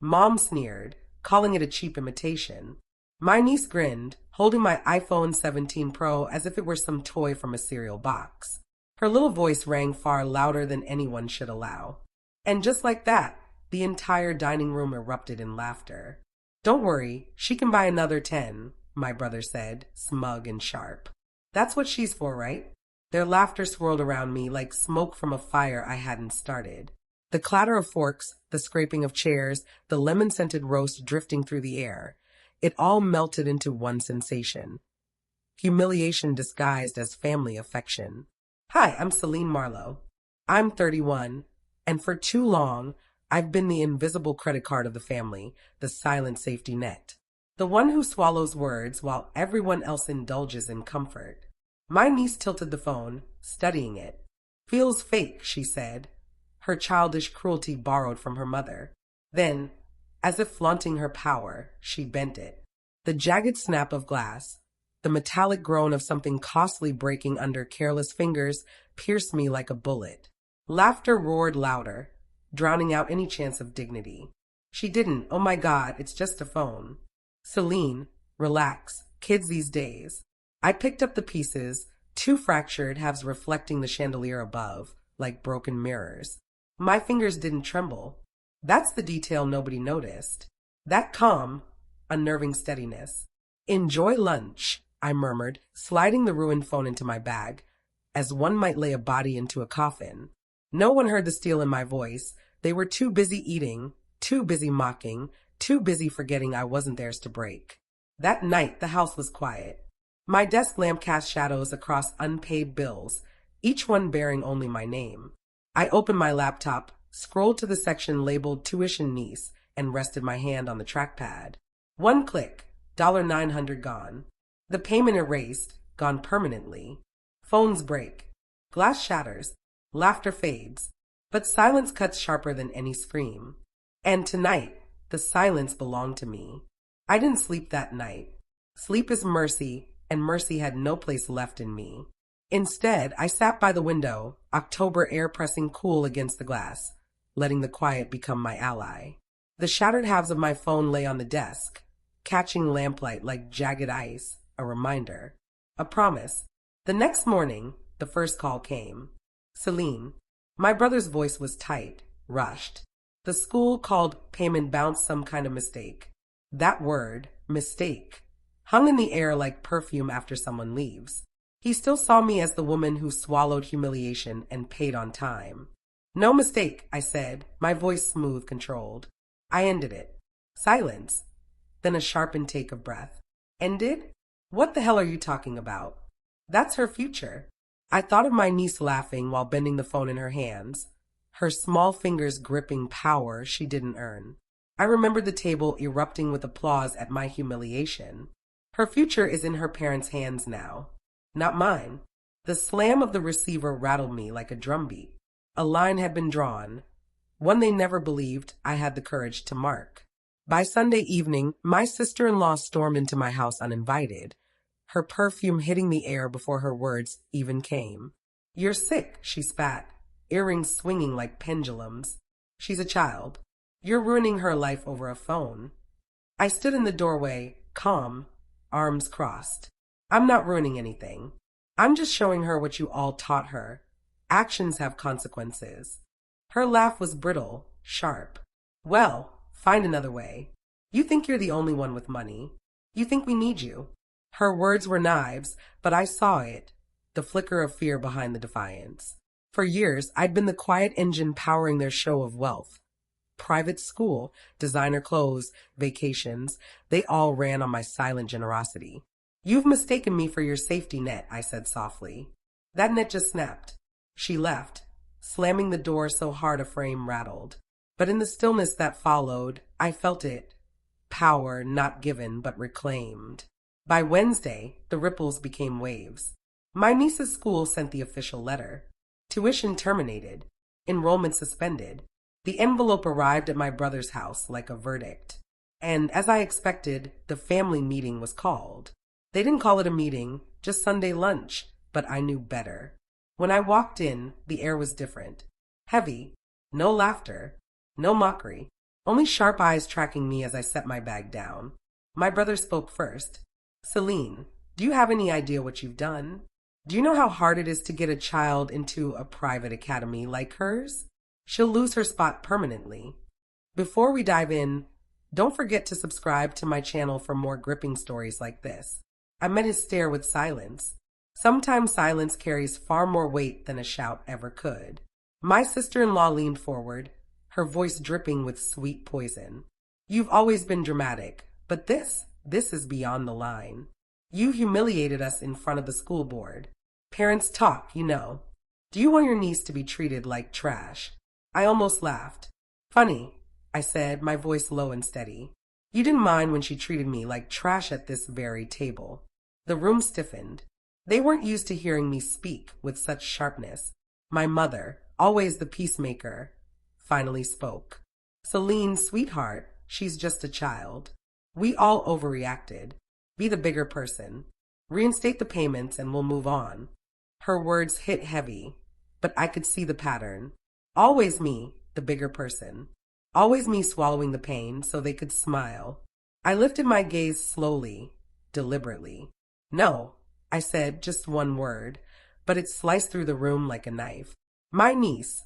Mom sneered, calling it a cheap imitation. My niece grinned, holding my iPhone 17 Pro as if it were some toy from a cereal box. Her little voice rang far louder than anyone should allow. And just like that, the entire dining room erupted in laughter. "Don't worry, she can buy another 10, my brother said, smug and sharp. "That's what she's for, right?" Their laughter swirled around me like smoke from a fire I hadn't started. The clatter of forks, the scraping of chairs, the lemon-scented roast drifting through the air. It all melted into one sensation. Humiliation disguised as family affection. "Hi, I'm Celine Marlowe. I'm 31, and for too long, I've been the invisible credit card of the family, the silent safety net. The one who swallows words while everyone else indulges in comfort." My niece tilted the phone, studying it. "Feels fake," she said, her childish cruelty borrowed from her mother. Then, as if flaunting her power, she bent it. The jagged snap of glass, the metallic groan of something costly breaking under careless fingers, pierced me like a bullet. Laughter roared louder, drowning out any chance of dignity. "She didn't. Oh my God, it's just a phone." "Celine, relax. Kids these days." I picked up the pieces, two fractured halves reflecting the chandelier above, like broken mirrors. My fingers didn't tremble. That's the detail nobody noticed. That calm, unnerving steadiness. "Enjoy lunch," I murmured, sliding the ruined phone into my bag, as one might lay a body into a coffin. No one heard the steel in my voice. They were too busy eating, too busy mocking, too busy forgetting I wasn't theirs to break. That night, the house was quiet. My desk lamp cast shadows across unpaid bills, each one bearing only my name. I opened my laptop, scrolled to the section labeled Tuition Niece, and rested my hand on the trackpad. One click, $900 gone. The payment erased, gone permanently. Phones break. Glass shatters. Laughter fades. But silence cuts sharper than any scream. And tonight, the silence belonged to me. I didn't sleep that night. Sleep is mercy, and mercy had no place left in me. Instead, I sat by the window, October air pressing cool against the glass, letting the quiet become my ally. The shattered halves of my phone lay on the desk, catching lamplight like jagged ice, a reminder, a promise. The next morning, the first call came. "Celine." My brother's voice was tight, rushed. The school called payment bounced some kind of mistake. That word, mistake, hung in the air like perfume after someone leaves. He still saw me as the woman who swallowed humiliation and paid on time. "No mistake," I said, my voice smooth, controlled. I ended it. Silence. Then a sharp intake of breath. "Ended? What the hell are you talking about?" "That's her future." I thought of my niece laughing while bending the phone in her hands, her small fingers gripping power she didn't earn. I remembered the table erupting with applause at my humiliation. Her future is in her parents' hands now, not mine. The slam of the receiver rattled me like a drumbeat. A line had been drawn, one they never believed I had the courage to mark. By Sunday evening, my sister-in-law stormed into my house uninvited, her perfume hitting the air before her words even came. "You're sick," she spat, earrings swinging like pendulums. "She's a child. You're ruining her life over a phone." I stood in the doorway, calm, arms crossed. "I'm not ruining anything. I'm just showing her what you all taught her. Actions have consequences." Her laugh was brittle, sharp. "Well, find another way. You think you're the only one with money. You think we need you." Her words were knives, but I saw it, the flicker of fear behind the defiance. For years, I'd been the quiet engine powering their show of wealth. Private school, designer clothes, vacations, they all ran on my silent generosity. "You've mistaken me for your safety net," I said softly. That net just snapped. She left, slamming the door so hard a frame rattled. But in the stillness that followed, I felt it. Power not given but reclaimed. By Wednesday, the ripples became waves. My niece's school sent the official letter. Tuition terminated. Enrollment suspended. The envelope arrived at my brother's house like a verdict. And as I expected, the family meeting was called. They didn't call it a meeting, just Sunday lunch, but I knew better. When I walked in, the air was different. Heavy. No laughter. No mockery. only sharp eyes tracking me as I set my bag down. My brother spoke first. Celine, do you have any idea what you've done? Do you know how hard it is to get a child into a private academy like hers? She'll lose her spot permanently. Before we dive in, don't forget to subscribe to my channel for more gripping stories like this. I met his stare with silence. Sometimes silence carries far more weight than a shout ever could. My sister-in-law leaned forward, her voice dripping with sweet poison. You've always been dramatic, but this is beyond the line. You humiliated us in front of the school board. Parents talk, you know. Do you want your niece to be treated like trash? I almost laughed. Funny, I said, my voice low and steady. You didn't mind when she treated me like trash at this very table. The room stiffened. They weren't used to hearing me speak with such sharpness. My mother, always the peacemaker, finally spoke. Celine, sweetheart, she's just a child. We all overreacted. Be the bigger person. Reinstate the payments and we'll move on. Her words hit heavy, but I could see the pattern. Always me, the bigger person. Always me swallowing the pain so they could smile. I lifted my gaze slowly, deliberately. No, I said just one word, but it sliced through the room like a knife. My niece,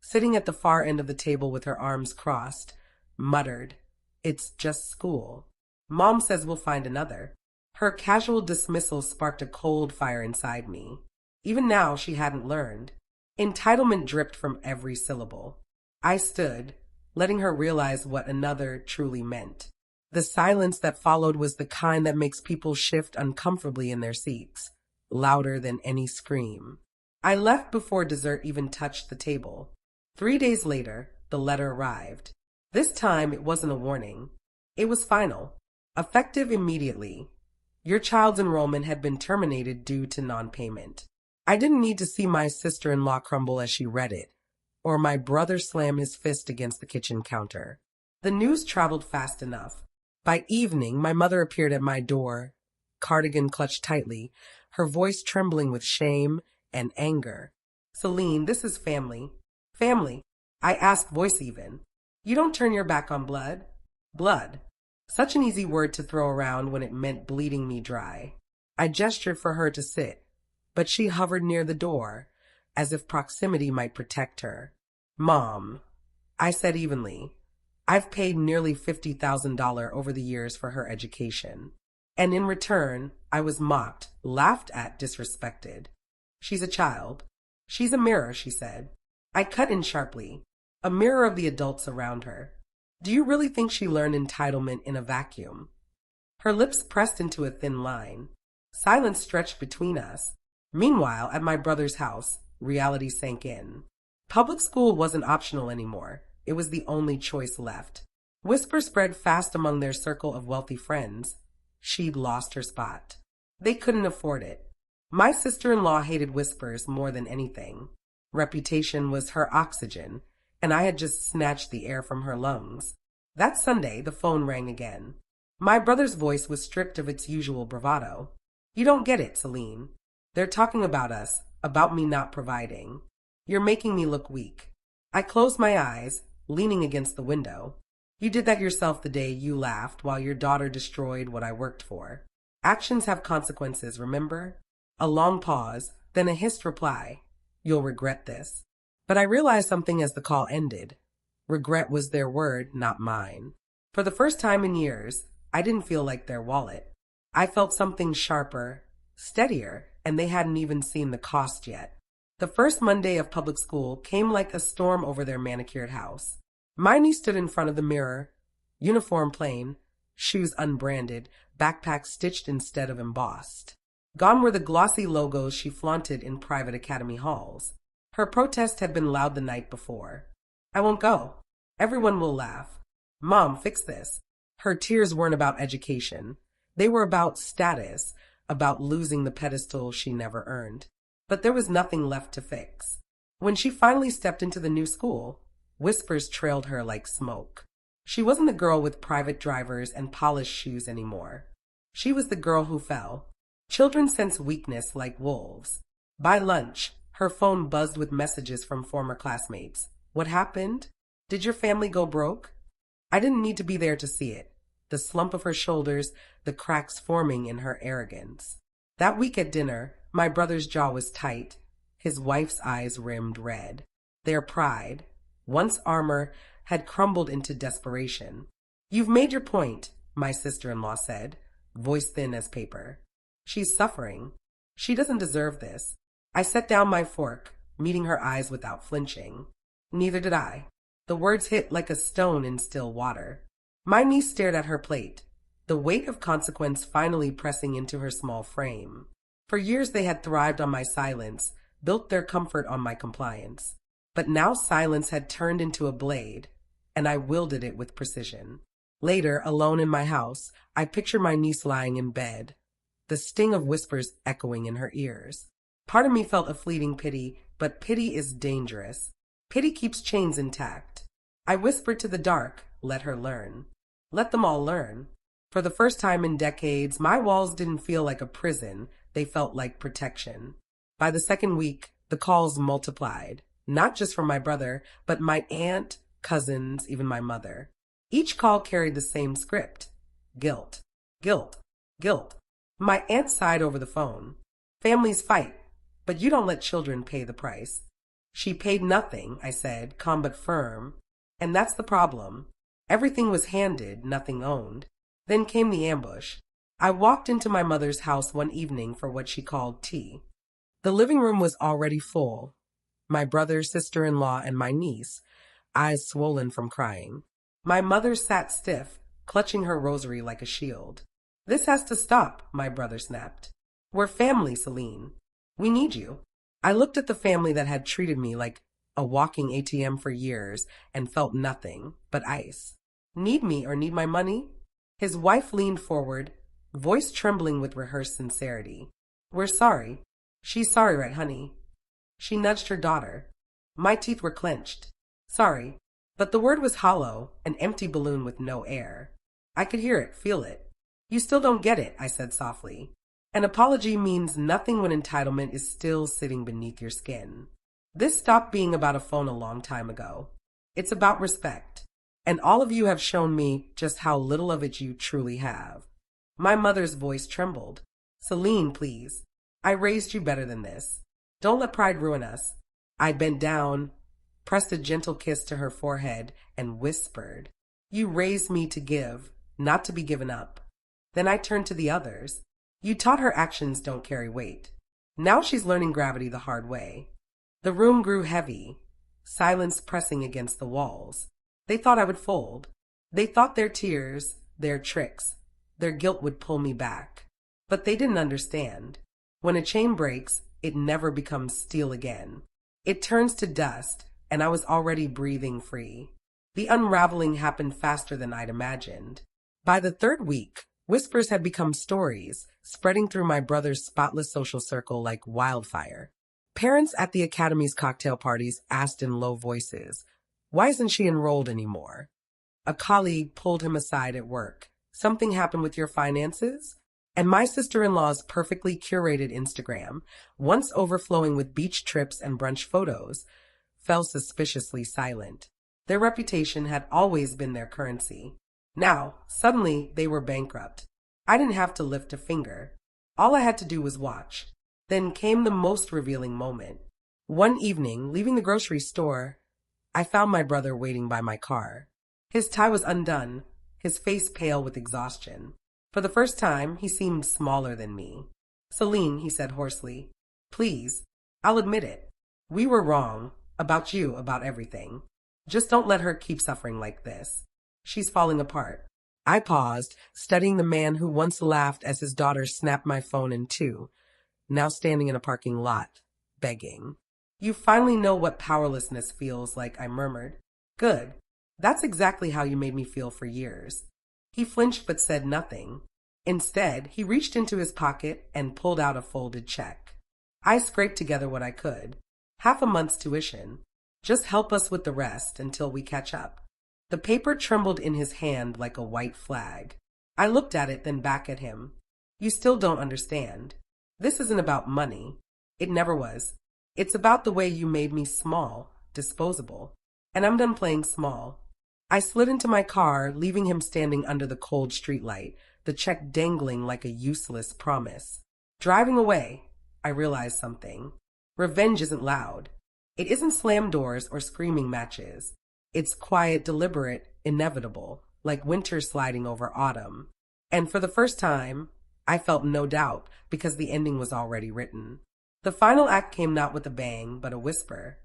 sitting at the far end of the table with her arms crossed, muttered, "It's just school. Mom says we'll find another." Her casual dismissal sparked a cold fire inside me. Even now she hadn't learned. Entitlement dripped from every syllable. I stood, letting her realize what another truly meant. The silence that followed was the kind that makes people shift uncomfortably in their seats, louder than any scream. I left before dessert even touched the table. 3 days later, the letter arrived. This time it wasn't a warning. It was final, effective immediately. Your child's enrollment had been terminated due to non-payment. I didn't need to see my sister-in-law crumble as she read it, or my brother slam his fist against the kitchen counter. The news traveled fast enough. By evening, my mother appeared at my door, cardigan clutched tightly, her voice trembling with shame and anger. "Celine, this is family. Family." I asked, voice even. "You don't turn your back on blood." Blood. Such an easy word to throw around when it meant bleeding me dry. I gestured for her to sit, but she hovered near the door, as if proximity might protect her. "Mom," I said evenly, "I've paid nearly $50,000 over the years for her education. And in return, I was mocked, laughed at, disrespected. She's a child. She's a mirror," she said. I cut in sharply. A mirror of the adults around her. "Do you really think she learned entitlement in a vacuum?" Her lips pressed into a thin line. Silence stretched between us. Meanwhile, at my brother's house, reality sank in. Public school wasn't optional anymore. It was the only choice left. Whispers spread fast among their circle of wealthy friends. She'd lost her spot. They couldn't afford it. My sister-in-law hated whispers more than anything. Reputation was her oxygen, and I had just snatched the air from her lungs. That Sunday, the phone rang again. My brother's voice was stripped of its usual bravado. "You don't get it, Celine. They're talking about us, about me not providing. You're making me look weak." I closed my eyes, leaning against the window. "You did that yourself the day you laughed while your daughter destroyed what I worked for. Actions have consequences, remember?" A long pause, then a hissed reply. "You'll regret this." But I realized something as the call ended. Regret was their word, not mine. For the first time in years, I didn't feel like their wallet. I felt something sharper, steadier, and they hadn't even seen the cost yet. The first Monday of public school came like a storm over their manicured house. My niece stood in front of the mirror, uniform plain, shoes unbranded, backpack stitched instead of embossed. Gone were the glossy logos she flaunted in private academy halls. Her protest had been loud the night before. "I won't go. Everyone will laugh. Mom, fix this." Her tears weren't about education. They were about status, about losing the pedestal she never earned. But there was nothing left to fix. When she finally stepped into the new school, whispers trailed her like smoke. She wasn't the girl with private drivers and polished shoes anymore. She was the girl who fell. Children sense weakness like wolves. By lunch, her phone buzzed with messages from former classmates. "What happened? Did your family go broke?" I didn't need to be there to see it. The slump of her shoulders, the cracks forming in her arrogance. That week at dinner, my brother's jaw was tight, his wife's eyes rimmed red. Their pride, once armor, had crumbled into desperation. "You've made your point," my sister-in-law said, voice thin as paper. "She's suffering. She doesn't deserve this." I set down my fork, meeting her eyes without flinching. Neither did I. The words hit like a stone in still water. My niece stared at her plate, the weight of consequence finally pressing into her small frame. For years they had thrived on my silence, built their comfort on my compliance. But now silence had turned into a blade, and I wielded it with precision. Later, alone in my house, I pictured my niece lying in bed, the sting of whispers echoing in her ears. Part of me felt a fleeting pity, but pity is dangerous. Pity keeps chains intact. I whispered to the dark, let her learn. Let them all learn. For the first time in decades, my walls didn't feel like a prison, they felt like protection. By the second week, the calls multiplied, not just from my brother, but my aunt, cousins, even my mother. Each call carried the same script. Guilt, guilt, guilt. My aunt sighed over the phone. "Families fight, but you don't let children pay the price." "She paid nothing," I said, calm but firm. "And that's the problem. Everything was handed, nothing owned." Then came the ambush. I walked into my mother's house one evening for what she called tea. The living room was already full. My brother, sister-in-law, and my niece, eyes swollen from crying. My mother sat stiff, clutching her rosary like a shield. "This has to stop," my brother snapped. "We're family, Celine. We need you." I looked at the family that had treated me like a walking ATM for years and felt nothing but ice. "Need me or need my money?" His wife leaned forward, voice trembling with rehearsed sincerity. "We're sorry." "She's sorry, right, honey?" She nudged her daughter. My teeth were clenched. "Sorry." But the word was hollow, an empty balloon with no air. I could hear it, feel it. "You still don't get it," I said softly. "An apology means nothing when entitlement is still sitting beneath your skin. This stopped being about a phone a long time ago. It's about respect. And all of you have shown me just how little of it you truly have." My mother's voice trembled. "Celine, please. I raised you better than this. Don't let pride ruin us." I bent down, pressed a gentle kiss to her forehead, and whispered, "You raised me to give, not to be given up." Then I turned to the others. "You taught her actions don't carry weight. Now she's learning gravity the hard way." The room grew heavy, silence pressing against the walls. They thought I would fold. They thought their tears, their tricks, their guilt would pull me back. But they didn't understand. When a chain breaks, it never becomes steel again. It turns to dust, and I was already breathing free. The unraveling happened faster than I'd imagined. By the third week, whispers had become stories, spreading through my brother's spotless social circle like wildfire. Parents at the academy's cocktail parties asked in low voices, "Why isn't she enrolled anymore?" A colleague pulled him aside at work. "Something happened with your finances?" And my sister-in-law's perfectly curated Instagram, once overflowing with beach trips and brunch photos, fell suspiciously silent. Their reputation had always been their currency. Now, suddenly, they were bankrupt. I didn't have to lift a finger. All I had to do was watch. Then came the most revealing moment. One evening, leaving the grocery store, I found my brother waiting by my car. His tie was undone, his face pale with exhaustion. For the first time, he seemed smaller than me. "Celine," he said hoarsely, "please, I'll admit it. We were wrong. About you, about everything. Just don't let her keep suffering like this. She's falling apart." I paused, studying the man who once laughed as his daughter snapped my phone in two, now standing in a parking lot, begging. "You finally know what powerlessness feels like," I murmured. "Good. That's exactly how you made me feel for years." He flinched but said nothing. Instead, he reached into his pocket and pulled out a folded check. I scraped together what I could. Half a month's tuition. Just help us with the rest until we catch up. The paper trembled in his hand like a white flag. I looked at it, then back at him. "You still don't understand. This isn't about money. It never was. It's about the way you made me small, disposable. And I'm done playing small." I slid into my car, leaving him standing under the cold streetlight, the check dangling like a useless promise. Driving away, I realized something. Revenge isn't loud. It isn't slam doors or screaming matches. It's quiet, deliberate, inevitable, like winter sliding over autumn. And for the first time, I felt no doubt because the ending was already written. The final act came not with a bang, but a whisper.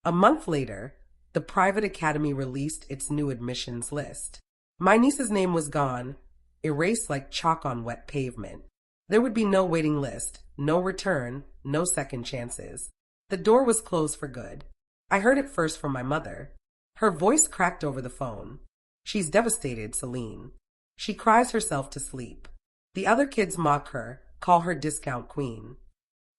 A month later, the private academy released its new admissions list. My niece's name was gone, erased like chalk on wet pavement. There would be no waiting list, no return, no second chances. The door was closed for good. I heard it first from my mother. Her voice cracked over the phone. She's devastated, Celine. She cries herself to sleep. The other kids mock her, call her discount queen.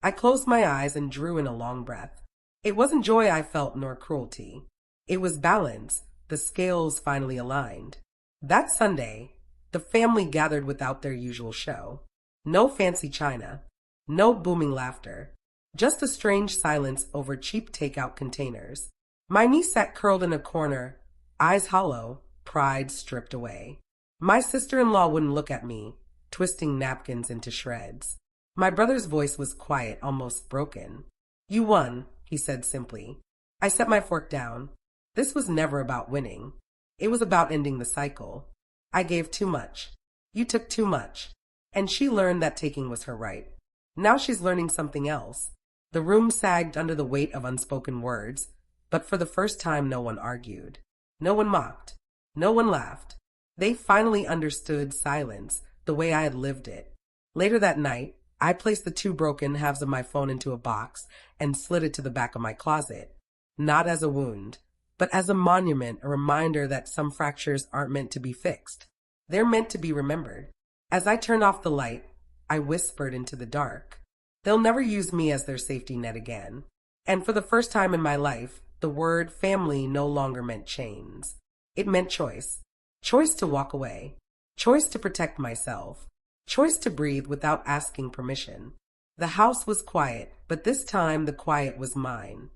I closed my eyes and drew in a long breath. It wasn't joy I felt nor cruelty. It was balance. The scales finally aligned. That Sunday, the family gathered without their usual show. No fancy china. No booming laughter. Just a strange silence over cheap takeout containers. My niece sat curled in a corner, eyes hollow, pride stripped away. My sister-in-law wouldn't look at me, twisting napkins into shreds. My brother's voice was quiet, almost broken. You won, he said simply. I set my fork down. This was never about winning. It was about ending the cycle. I gave too much. You took too much. And she learned that taking was her right. Now she's learning something else. The room sagged under the weight of unspoken words, but for the first time no one argued. No one mocked. No one laughed. They finally understood silence, the way I had lived it. Later that night, I placed the two broken halves of my phone into a box and slid it to the back of my closet. Not as a wound, but as a monument, a reminder that some fractures aren't meant to be fixed. They're meant to be remembered. As I turned off the light, I whispered into the dark. They'll never use me as their safety net again. And for the first time in my life, the word family no longer meant chains. It meant choice. Choice to walk away. Choice to protect myself. Choice to breathe without asking permission. The house was quiet, but this time the quiet was mine.